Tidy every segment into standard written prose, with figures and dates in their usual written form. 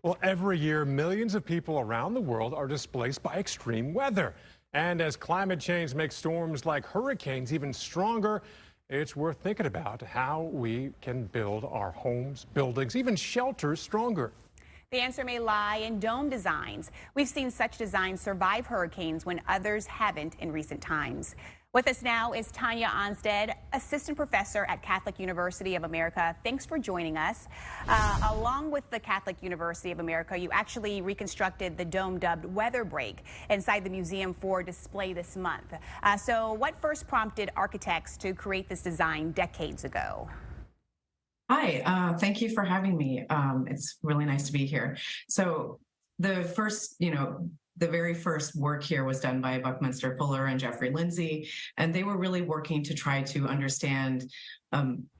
Well, every year, millions of people around the world are displaced by extreme weather. And as climate change makes storms like hurricanes even stronger, it's worth thinking about how we can build our homes, buildings, even shelters stronger. The answer may lie in dome designs. We've seen such designs survive hurricanes when others haven't in recent times. With us now is Tonya Ohnstad, assistant professor at Catholic University of America. Thanks for joining us. Along with the Catholic University of America, you actually reconstructed the dome dubbed Weatherbreak inside the museum for display this month. So what first prompted architects to create this design decades ago? Hi, thank you for having me. It's really nice to be here. So the very first work here was done by Buckminster Fuller and Jeffrey Lindsay, and they were really working to try to understand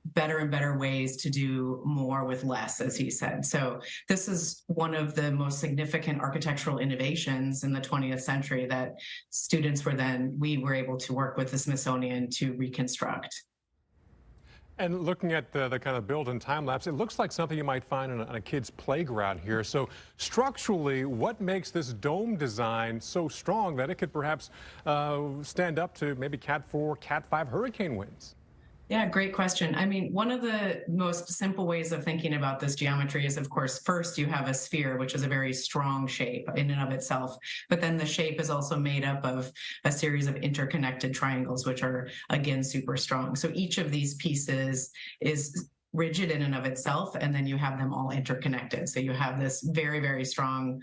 better and better ways to do more with less, as he said. So this is one of the most significant architectural innovations in the 20th century that we were able to work with the Smithsonian to reconstruct. And looking at the kind of build and time lapse, it looks like something you might find on a kid's playground here. So structurally, what makes this dome design so strong that it could perhaps stand up to maybe Cat 4, Cat 5 hurricane winds? Yeah, great question. I mean, one of the most simple ways of thinking about this geometry is, of course, first you have a sphere, which is a very strong shape in and of itself. But then the shape is also made up of a series of interconnected triangles, which are, again, super strong. So each of these pieces is rigid in and of itself, and then you have them all interconnected. So you have this very, very strong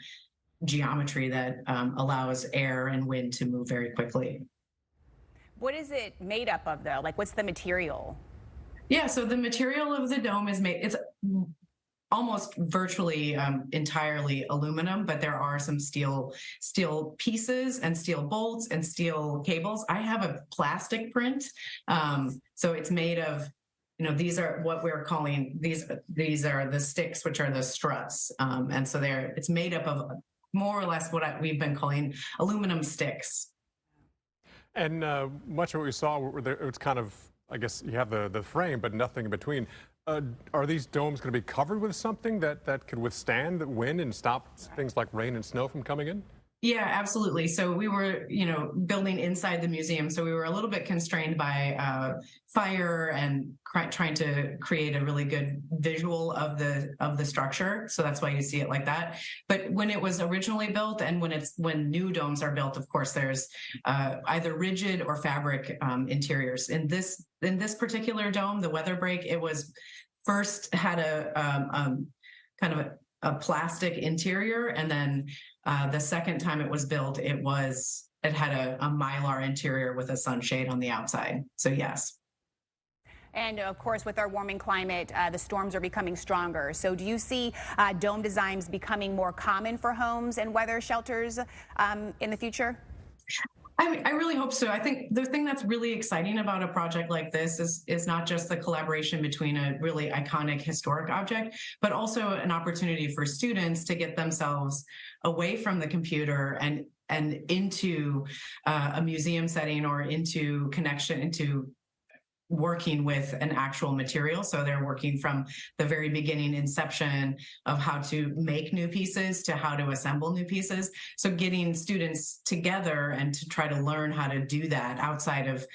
geometry that allows air and wind to move very quickly. What is it made up of, though? Like, what's the material? Yeah, so the material of the dome it's almost virtually entirely aluminum, but there are some steel pieces and steel bolts and steel cables. I have a plastic print. So it's made of, these are what we're calling, these are the sticks, which are the struts. And so it's made up of more or less what we've been calling aluminum sticks. And much of what we saw, it's kind of, I guess you have the frame, but nothing in between. Are these domes going to be covered with something that could withstand the wind and stop things like rain and snow from coming in? Yeah, absolutely. So we were, building inside the museum. So we were a little bit constrained by fire and trying to create a really good visual of the structure. So that's why you see it like that. But when it was originally built and when new domes are built, of course, there's either rigid or fabric interiors. In this particular dome, the Weatherbreak, it was first had a kind of a plastic interior, and then the second time it was built, it had a mylar interior with a sunshade on the outside. So yes. And of course, with our warming climate, the storms are becoming stronger. So do you see dome designs becoming more common for homes and weather shelters in the future? I really hope so. I think the thing that's really exciting about a project like this is not just the collaboration between a really iconic historic object, but also an opportunity for students to get themselves away from the computer and into a museum setting or into working with an actual material. So they're working from the very beginning inception of how to make new pieces to how to assemble new pieces. So getting students together and to try to learn how to do that outside of,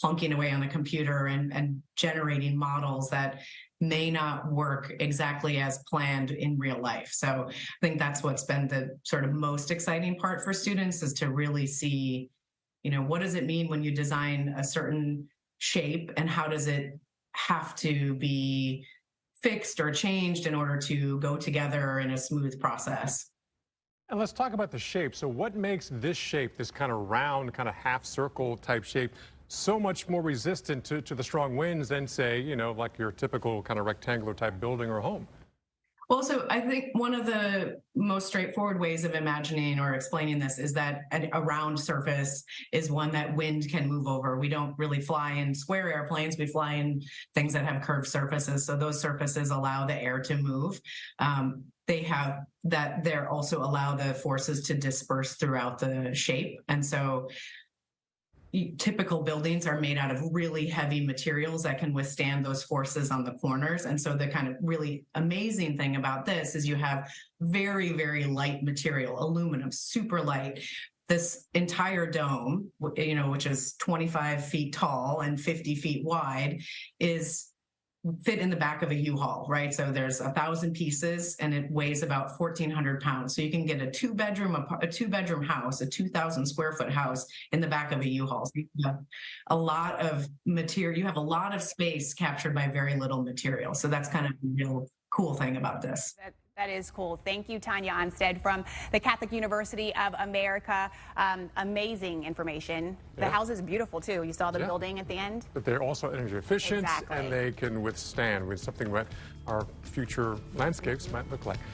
plunking away on the computer and generating models that may not work exactly as planned in real life. So I think that's what's been the sort of most exciting part for students, is to really see, what does it mean when you design a certain shape, and how does it have to be fixed or changed in order to go together in a smooth process. And let's talk about the shape. So what makes this shape, this kind of round, kind of half circle type shape, so much more resistant to the strong winds than, say, like your typical kind of rectangular type building or home? Well, so I think one of the most straightforward ways of imagining or explaining this is that a round surface is one that wind can move over. We don't really fly in square airplanes. We fly in things that have curved surfaces. So those surfaces allow the air to move. They also allow the forces to disperse throughout the shape. And so typical buildings are made out of really heavy materials that can withstand those forces on the corners. And so the kind of really amazing thing about this is you have very, very light material, aluminum, super light. This entire dome, which is 25 feet tall and 50 feet wide, is fit in the back of a U-Haul, right? So there's 1,000 pieces and it weighs about 1,400 pounds. So you can get a two bedroom house, a 2,000 square foot house in the back of a U-Haul. So you have a lot of material. You have a lot of space captured by very little material. So that's kind of the real cool thing about this. That is cool. Thank you, Tonya Ohnstad from the Catholic University of America. Amazing information. The house is beautiful, too. You saw the building at the end? But they're also energy efficient, Exactly. and they can withstand with something what our future landscapes might look like.